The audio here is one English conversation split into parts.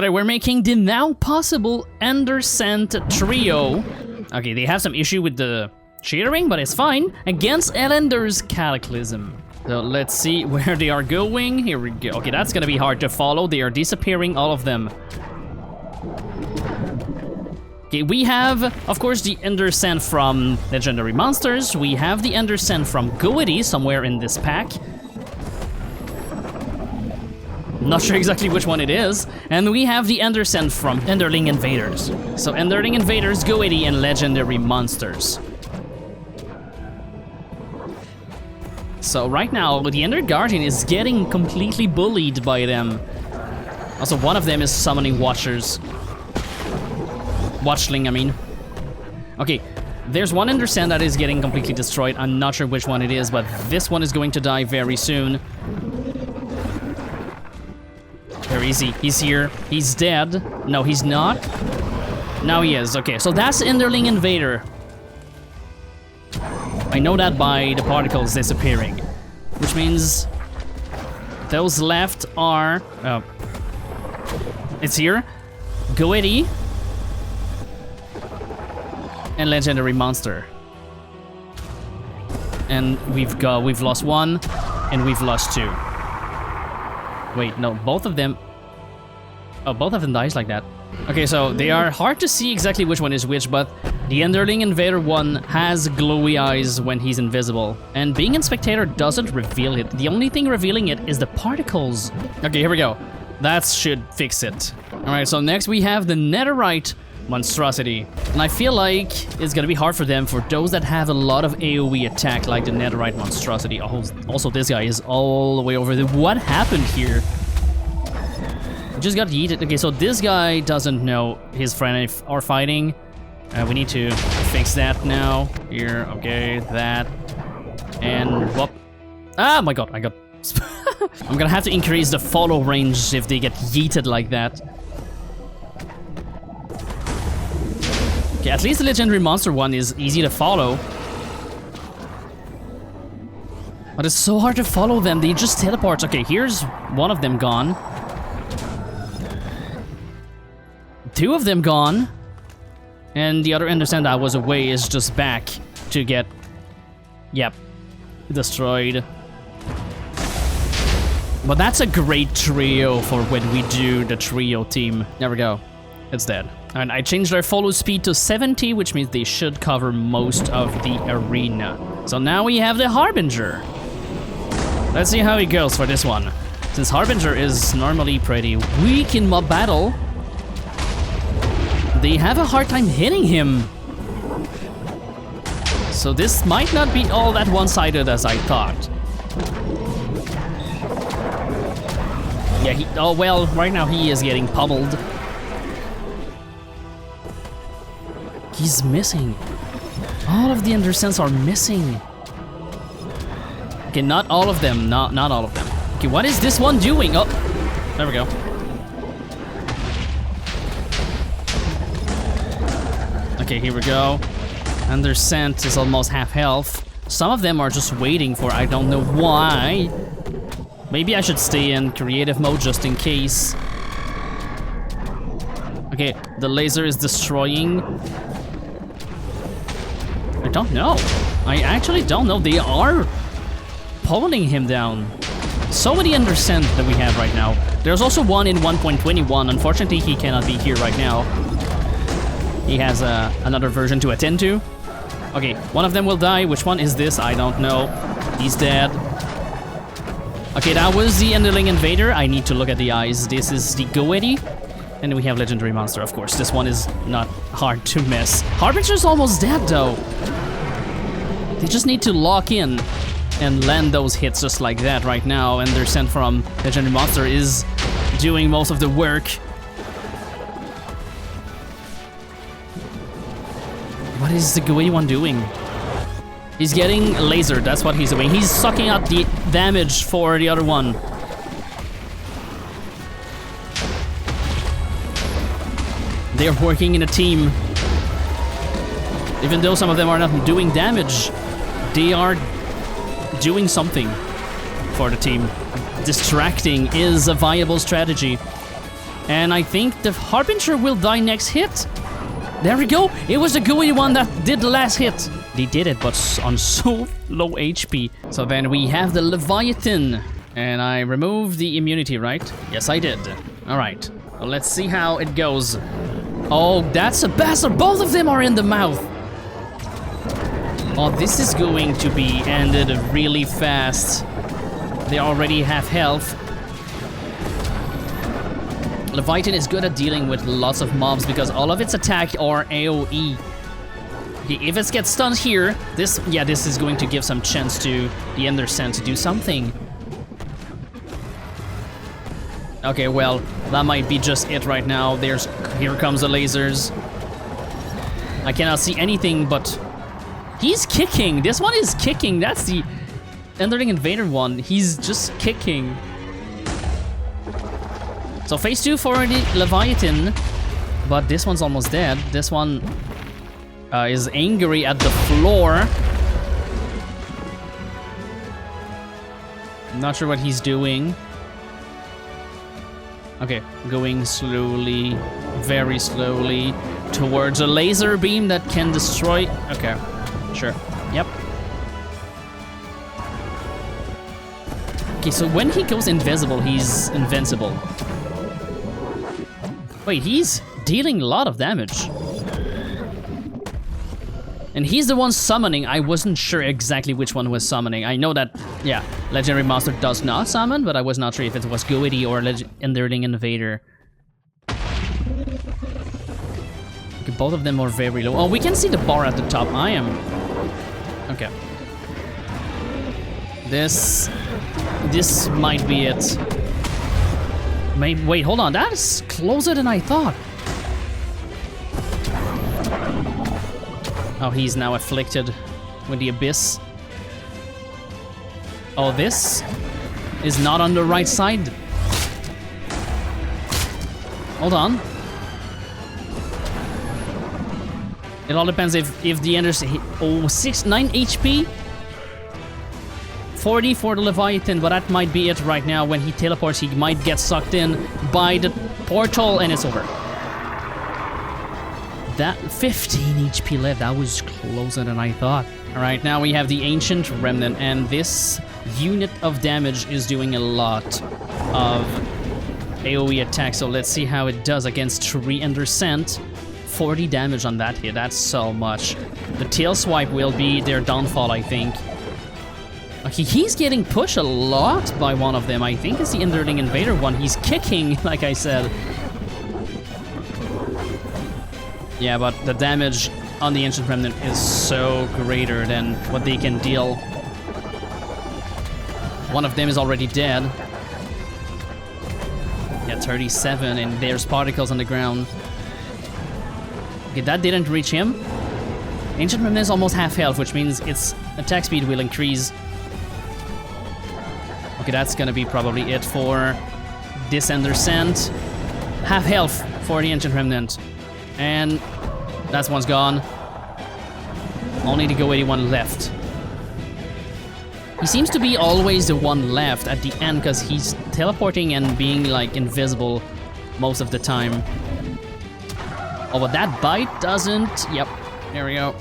But we're making the now possible Endersent Trio. Okay, they have some issue with the cheatering, but it's fine. Against Elender's Cataclysm. So let's see where they are going. Here we go. Okay, that's gonna be hard to follow. They are disappearing, all of them. Okay, we have, of course, the Endersent from Legendary Monsters. We have the Endersent from Goety somewhere in this pack. Not sure exactly which one it is. And we have the Endersent from Enderling Invaders. So Enderling Invaders, Goety, and Legendary Monsters. So right now, the Ender Guardian is getting completely bullied by them. Also, one of them is summoning Watchers. Watchling, I mean. Okay, there's one Endersent that is getting completely destroyed. I'm not sure which one it is, but this one is going to die very soon. Where is he? He's here. He's dead. No, he's not. Now he is. Okay, so that's Enderling Invader. I know that by the particles disappearing, which means those left are... Oh. It's here. Goety. And Legendary Monster. And we've lost one, and we've lost two. Wait, no, both of them... Oh, both of them dies like that. Okay, so they are hard to see exactly which one is which, but the Enderling Invader one has glowy eyes when he's invisible. And being in Spectator doesn't reveal it. The only thing revealing it is the particles. Okay, here we go. That should fix it. Alright, so next we have the Netherite Monstrosity. And I feel like it's gonna be hard for them, for those that have a lot of AoE attack, like the Netherite Monstrosity. Oh, also, this guy is all the way over there. What happened here? Just got yeeted. Okay, so this guy doesn't know his friend are fighting. We need to fix that now. Here, okay, that. And whoop. Ah, my god, I got... I'm gonna have to increase the follow range if they get yeeted like that. Okay, at least the Legendary Monster one is easy to follow. But it's so hard to follow them, they just teleport. Okay, here's one of them gone. Two of them gone. And the other Endersent that was away is just back to get... Yep. Destroyed. But that's a great trio for when we do the trio team. There we go. It's dead. And I changed their follow speed to 70, which means they should cover most of the arena. So now we have the Harbinger. Let's see how it goes for this one. Since Harbinger is normally pretty weak in mob battle, they have a hard time hitting him. So this might not be all that one-sided as I thought. Yeah, oh well, right now he is getting pummeled. He's missing. All of the Endersents are missing. Okay, not all of them. Not all of them. Okay, what is this one doing? Oh, there we go. Okay, here we go. Endersent is almost half health. Some of them are just waiting for I don't know why. Maybe I should stay in creative mode just in case. Okay, the laser is destroying. I don't know. I actually don't know. They are pulling him down. So many Endersent that we have right now. There's also one in 1.21. Unfortunately, he cannot be here right now. He has another version to attend to. Okay, one of them will die. Which one is this? I don't know. He's dead. Okay, that was the Enderling Invader. I need to look at the eyes. This is the Goety. And we have Legendary Monster, of course. This one is not hard to miss. Harbinger's almost dead, though. They just need to lock in and land those hits just like that right now. And Endersent from Legendary Monster is doing most of the work. What is the Goety one doing? He's getting lasered, that's what he's doing. He's sucking out the damage for the other one. They're working in a team. Even though some of them are not doing damage, they are doing something for the team. Distracting is a viable strategy. And I think the Harbinger will die next hit. There we go. It was the gooey one that did the last hit. They did it, but on so low HP. So then we have the Leviathan. And I removed the immunity, right? Yes, I did. All right. Well, let's see how it goes. Oh, that's a bastard. Both of them are in the mouth. Oh, this is going to be ended really fast. They already have health. Leviathan is good at dealing with lots of mobs because all of its attack are AoE. Okay, if it gets stunned here, this is going to give some chance to the Endersent to do something. Okay, well, that might be just it right now. Here comes the lasers. I cannot see anything, but he's kicking. This one is kicking. That's the Enderling Invader one. He's just kicking. So phase 2 for the Leviathan, but this one's almost dead. This one is angry at the floor. I'm not sure what he's doing. Okay, going slowly, very slowly, towards a laser beam that can destroy... Okay, sure, yep. Okay, so when he goes invisible, he's invincible. Wait, he's dealing a lot of damage. And he's the one summoning. I wasn't sure exactly which one was summoning. I know that, yeah, Legendary Monster does not summon, but I was not sure if it was Goity or Enderling Invader. Okay, both of them are very low. Oh, we can see the bar at the top. I am... Okay. This might be it. Wait, hold on. That's closer than I thought. Oh, he's now afflicted with the Abyss. Oh, this is not on the right side. Hold on. It all depends if the Enders hit... Oh, 9 HP. 40 for the Leviathan, but that might be it right now. When he teleports, he might get sucked in by the portal, and it's over. That 15 HP left. That was closer than I thought. All right, now we have the Ancient Remnant, and this unit of damage is doing a lot of AoE attack. So let's see how it does against 3 Endersent. 40 damage on that hit. That's so much. The tail swipe will be their downfall, I think. Okay, he's getting pushed a lot by one of them. I think it's the Enderling Invader one. He's kicking, like I said. Yeah, but the damage on the Ancient Remnant is so greater than what they can deal. One of them is already dead. Yeah, 37, and there's particles on the ground. Okay, that didn't reach him. Ancient Remnant is almost half health, which means its attack speed will increase. Okay, that's gonna be probably it for this Endersent. Half health for the Ancient Remnant. And that one's gone. Only the Go 81 left. He seems to be always the one left at the end because he's teleporting and being like invisible most of the time. Oh, but that bite doesn't... Yep, there we go.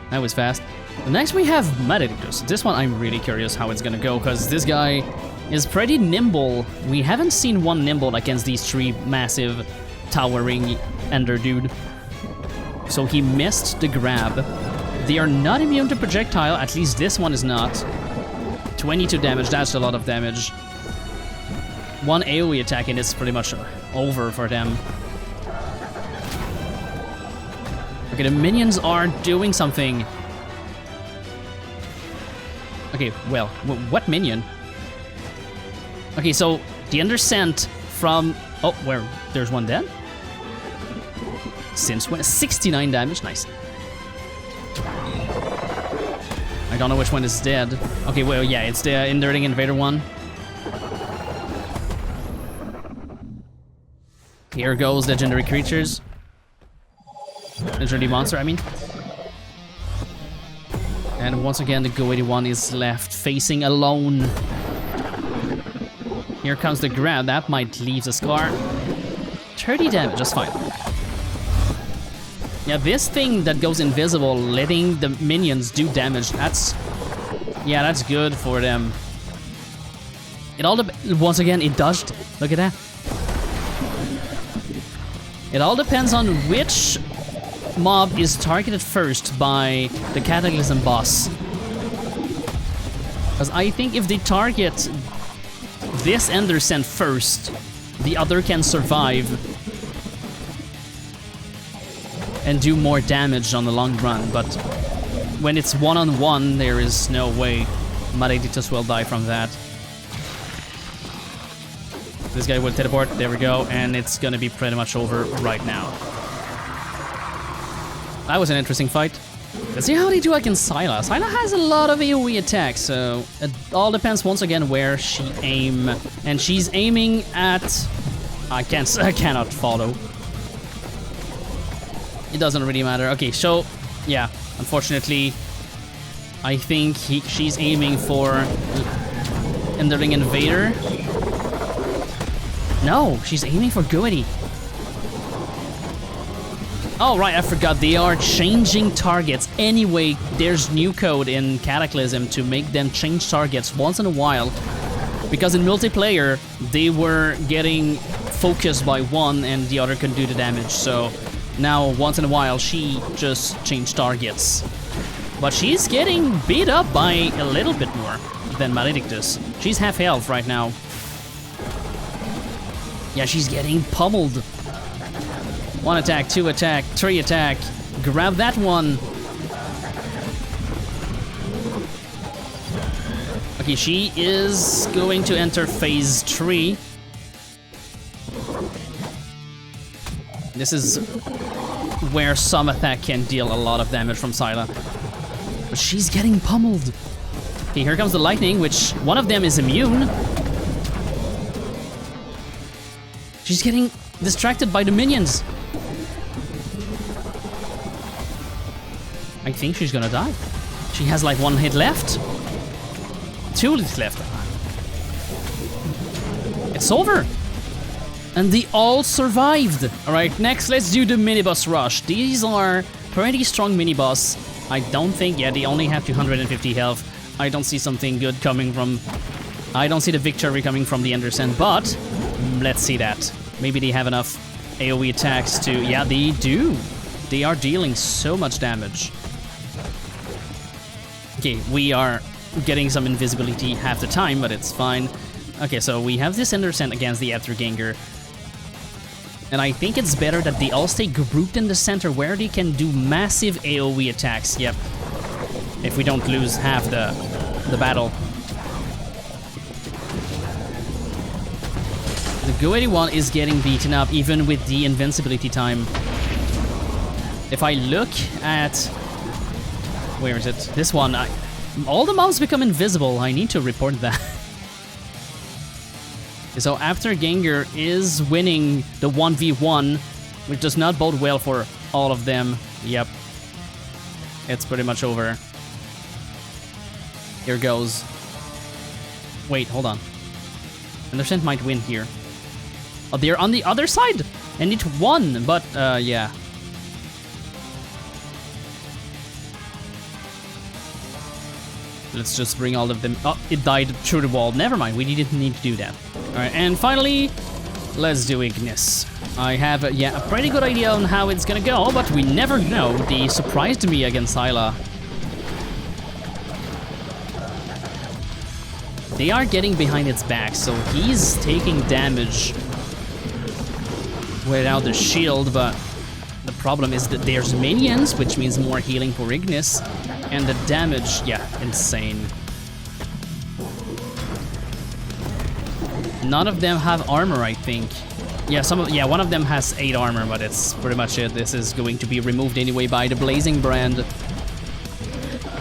That was fast. Next we have Maledictus. This one I'm really curious how it's gonna go because this guy is pretty nimble. We haven't seen one nimble against these 3 massive towering Ender dude. So he missed the grab. They are not immune to projectile, at least this one is not. 22 damage, that's a lot of damage. 1 AoE attack and it's pretty much over for them. Okay, the minions are doing something. Okay, well, what minion? Okay, so the Endersent from... Oh, where? There's one dead? Since when? 69 damage, nice. I don't know which one is dead. Okay, well, yeah, it's the Enderling Invader one. Here goes legendary creatures. Legendary monster, I mean. And once again, the Go 81 is left facing alone. Here comes the grab. That might leave a scar. 30 damage, that's fine. Yeah, this thing that goes invisible, letting the minions do damage, that's... Yeah, that's good for them. It all once again, it dodged. Look at that. It all depends on which mob is targeted first by the Cataclysm boss. Because I think if they target this Endersent first, the other can survive and do more damage on the long run, but when it's one-on-one, there is no way Maledictus will die from that. This guy will teleport, there we go, and it's gonna be pretty much over right now. That was an interesting fight. Let's see how they do against Syla. Syla has a lot of AoE attacks, so it all depends once again where she aim. And she's aiming at... I cannot follow. It doesn't really matter. Okay, so, yeah, unfortunately, I think she's aiming for Endering Invader. No, she's aiming for Goety. Oh, right, I forgot. They are changing targets. Anyway, there's new code in Cataclysm to make them change targets once in a while. Because in multiplayer, they were getting focused by one and the other could do the damage. So now, once in a while, she just changed targets. But she's getting beat up by a little bit more than Maledictus. She's half health right now. Yeah, she's getting pummeled. 1 attack, 2 attack, 3 attack. Grab that one. Okay, she is going to enter phase 3. This is where some attack can deal a lot of damage from Syla. But she's getting pummeled. Okay, here comes the lightning, which one of them is immune. She's getting distracted by the minions. I think she's gonna die. She has like 1 hit left. 2 hits left. It's over. And they all survived. Alright, next let's do the mini-boss rush. These are pretty strong mini-boss. I don't think, yeah, they only have 250 health. I don't see something good coming from... I don't see the victory coming from the Endersent, but let's see that. Maybe they have enough AoE attacks to... Yeah, they do. They are dealing so much damage. Okay, we are getting some invisibility half the time, but it's fine. Okay, so we have this Endersent against the Afterganger. And I think it's better that they all stay grouped in the center where they can do massive AoE attacks. Yep. If we don't lose half the battle. The Goety one is getting beaten up even with the invincibility time. If I look at... Where is it? This one. All the mobs become invisible. I need to report that. So Afterganger is winning the 1v1, which does not bode well for all of them. Yep. It's pretty much over. Here goes. Wait, hold on. Endersent might win here. Oh, they're on the other side! And it won, but, yeah. Let's just bring all of them... Oh, it died through the wall. Never mind, we didn't need to do that. Alright, and finally, let's do Ignis. I have, yeah, a pretty good idea on how it's gonna go, but we never know. They surprised me against Syla. They are getting behind its back, so he's taking damage without the shield, but the problem is that there's minions, which means more healing for Ignis. And the damage, yeah, insane. None of them have armor, I think. Yeah, one of them has 8 armor, but it's pretty much it. This is going to be removed anyway by the Blazing Brand.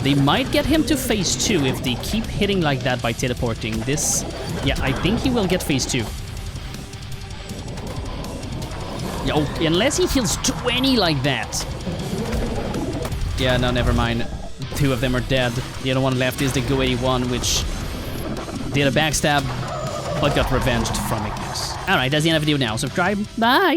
They might get him to phase 2 if they keep hitting like that by teleporting. This, yeah, I think he will get phase 2. Yeah, oh, unless he heals 20 like that. Yeah, no, never mind. 2 of them are dead. The other one left is the Goety one, which did a backstab. but got revenged from Ignis. Alright, that's the end of the video now. Subscribe. Bye!